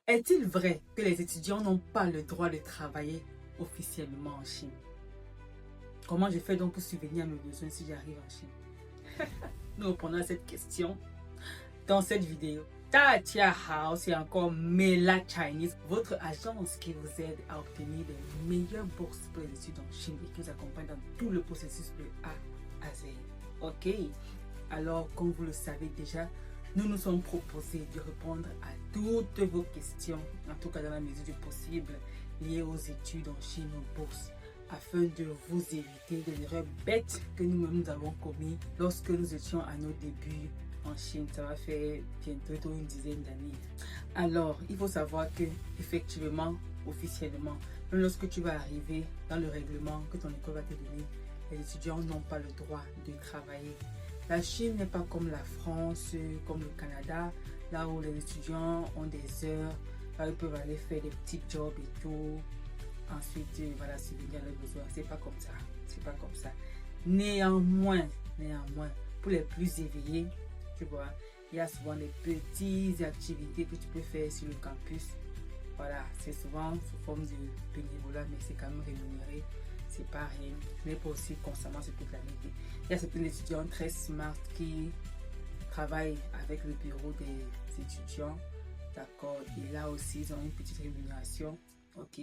Est-il vrai que les étudiants n'ont pas le droit de travailler officiellement en Chine? Comment je fais donc pour subvenir à mes besoins si j'arrive en Chine? Nous répondons à cette question dans cette vidéo. Tatia House et encore Mela Chinese, votre agence qui vous aide à obtenir les meilleures bourses pour les études en Chine et qui vous accompagne dans tout le processus de A à Z. Ok, alors comme vous le savez déjà, nous nous sommes proposés de répondre à toutes vos questions, en tout cas dans la mesure du possible, liées aux études en Chine, aux bourses, afin de vous éviter des erreurs bêtes que nous-mêmes nous avons commises lorsque nous étions à nos débuts en Chine. Ça va faire bientôt une dizaine d'années. Alors, il faut savoir que, effectivement, officiellement, même lorsque tu vas arriver dans le règlement que ton école va te donner, les étudiants n'ont pas le droit de travailler. La Chine n'est pas comme la France, comme le Canada, là où les étudiants ont des heures, là ils peuvent aller faire des petits jobs et tout. Ensuite, voilà, subvenir à leurs besoins. C'est pas comme ça. C'est pas comme ça. Néanmoins, pour les plus éveillés, tu vois, il y a souvent des petites activités que tu peux faire sur le campus. Voilà, c'est souvent sous forme de bénévolat, mais c'est quand même rémunéré. C'est pas rien, mais pas aussi constamment sur toute l'année. Il y a certains étudiants très smart qui travaillent avec le bureau des étudiants, d'accord, et là aussi ils ont une petite rémunération, ok.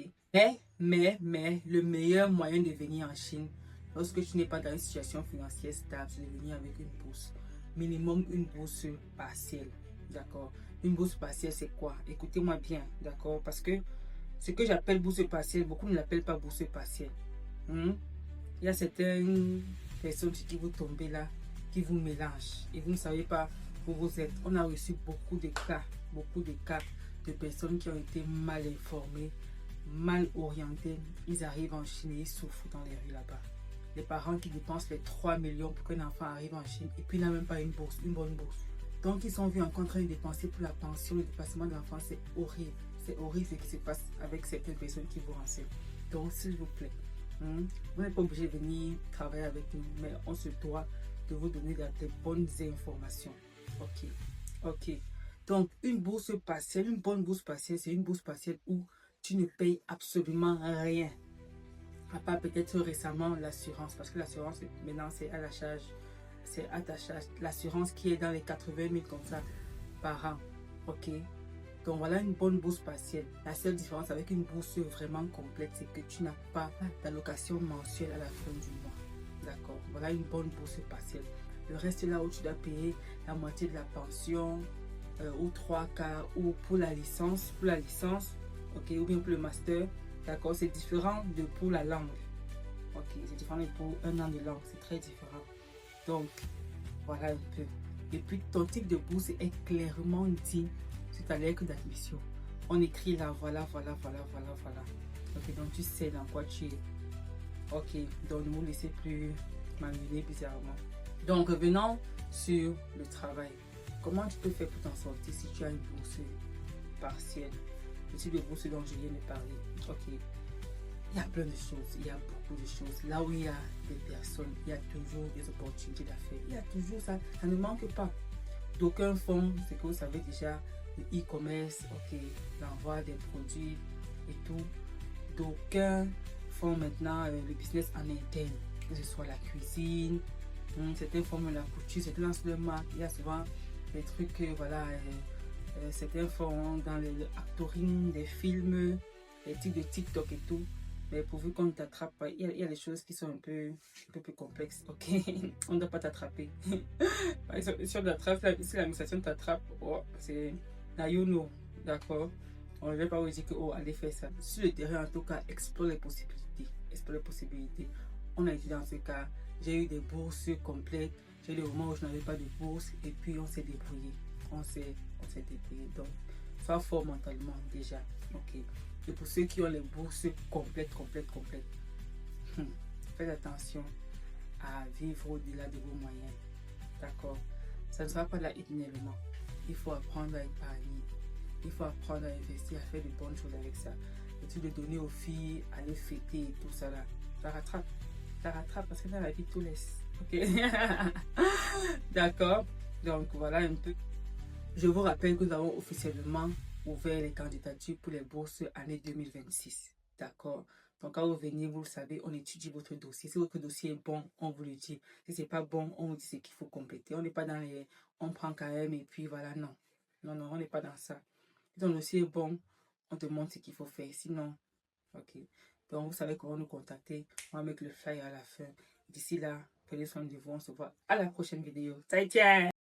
Mais le meilleur moyen de venir en Chine, lorsque tu n'es pas dans une situation financière stable, c'est de venir avec une bourse, minimum une bourse partielle, d'accord. Une bourse partielle, c'est quoi? Écoutez-moi bien, d'accord, parce que ce que j'appelle bourse partielle, beaucoup ne l'appellent pas bourse partielle. Il y a certaines personnes qui vous tombez là, qui vous mélangent et vous ne savez pas où vous êtes. On a reçu beaucoup de cas de personnes qui ont été mal informées, mal orientées. Ils arrivent en Chine et ils souffrent dans les rues là-bas. Les parents qui dépensent les 3 millions pour qu'un enfant arrive en Chine et puis il n'a même pas une bourse, une bonne bourse. Donc ils sont vus encore en train de dépenser pour la pension, le dépassement de l'enfant. C'est horrible. C'est horrible ce qui se passe avec certaines personnes qui vous renseignent. Donc s'il vous plaît, vous n'êtes pas obligé de venir travailler avec nous, mais on se doit de vous donner des bonnes informations. Ok. Donc, une bourse partielle, une bonne bourse partielle, c'est une bourse partielle où tu ne payes absolument rien. À part peut-être récemment l'assurance, parce que l'assurance, maintenant, c'est à la charge. C'est à ta charge. L'assurance qui est dans les 80 000 comme ça par an. Ok. Donc voilà une bonne bourse partielle. La seule différence avec une bourse vraiment complète, c'est que tu n'as pas d'allocation mensuelle à la fin du mois. D'accord. Voilà une bonne bourse partielle. Le reste là où tu dois payer la moitié de la pension ou 3 quarts ou pour la licence, ok, ou bien pour le master. D'accord. C'est différent de pour la langue. Ok. C'est différent de pour un an de langue. C'est très différent. Donc voilà un peu. Et puis ton type de bourse est clairement dit sur ta lettre d'admission. On écrit là, voilà. Ok, donc tu sais dans quoi tu es. Ok, donc ne vous laissez plus m'amener bizarrement. Donc revenons sur le travail. Comment tu peux faire pour t'en sortir si tu as une bourse partielle? Le type de bourse dont je viens de parler. Ok, il y a plein de choses, il y a beaucoup de choses. Là où il y a des personnes, il y a toujours des opportunités d'affaires. Il y a toujours ça, ça ne manque pas. D'aucuns font, c'est que vous savez déjà, le e-commerce, ok, l'envoi des produits et tout. D'aucuns font maintenant le business en interne, que ce soit la cuisine, certains font la couture, certains lancent leur marque. Il y a souvent des trucs, voilà, certains font dans le actoring des films, les types de TikTok et tout. Mais pourvu qu'on ne t'attrape pas, il y a des choses qui sont un peu plus complexes, ok. On ne doit pas t'attraper. Si on t'attrape, si l'administration t'attrape, oh, c'est Nayuno, d'accord. On ne va pas vous dire que, oh, allez faire ça. Sur le terrain, en tout cas, explore les possibilités. On a été dans ce cas, j'ai eu des bourses complètes. J'ai eu des moments où je n'avais pas de bourse et puis on s'est débrouillé. On s'est débrouillé. Donc, sois fort mentalement déjà, ok. Et pour ceux qui ont les bourses complètes, faites attention à vivre au-delà de vos moyens. D'accord? Ça ne sera pas là éternellement. Il faut apprendre à épargner. Il faut apprendre à investir, à faire de bonnes choses avec ça. Et tu de donner aux filles, à les fêter et tout ça là. Ça rattrape. Parce que dans la vie, tout laisse. Ok? D'accord? Donc voilà un peu. Je vous rappelle que nous avons officiellement ouvert les candidatures pour les bourses année 2026. D'accord? Donc, quand vous venez, vous le savez, on étudie votre dossier. Si votre dossier est bon, on vous le dit. Si c'est pas bon, on vous dit ce qu'il faut compléter. On n'est pas dans les... On prend quand même et puis voilà, non. Non, non, on n'est pas dans ça. Si ton dossier est bon, on te montre ce qu'il faut faire. Sinon, ok. Donc, vous savez comment nous contacter. On va mettre le flyer à la fin. D'ici là, prenez soin de vous. On se voit à la prochaine vidéo. Ciao, ciao!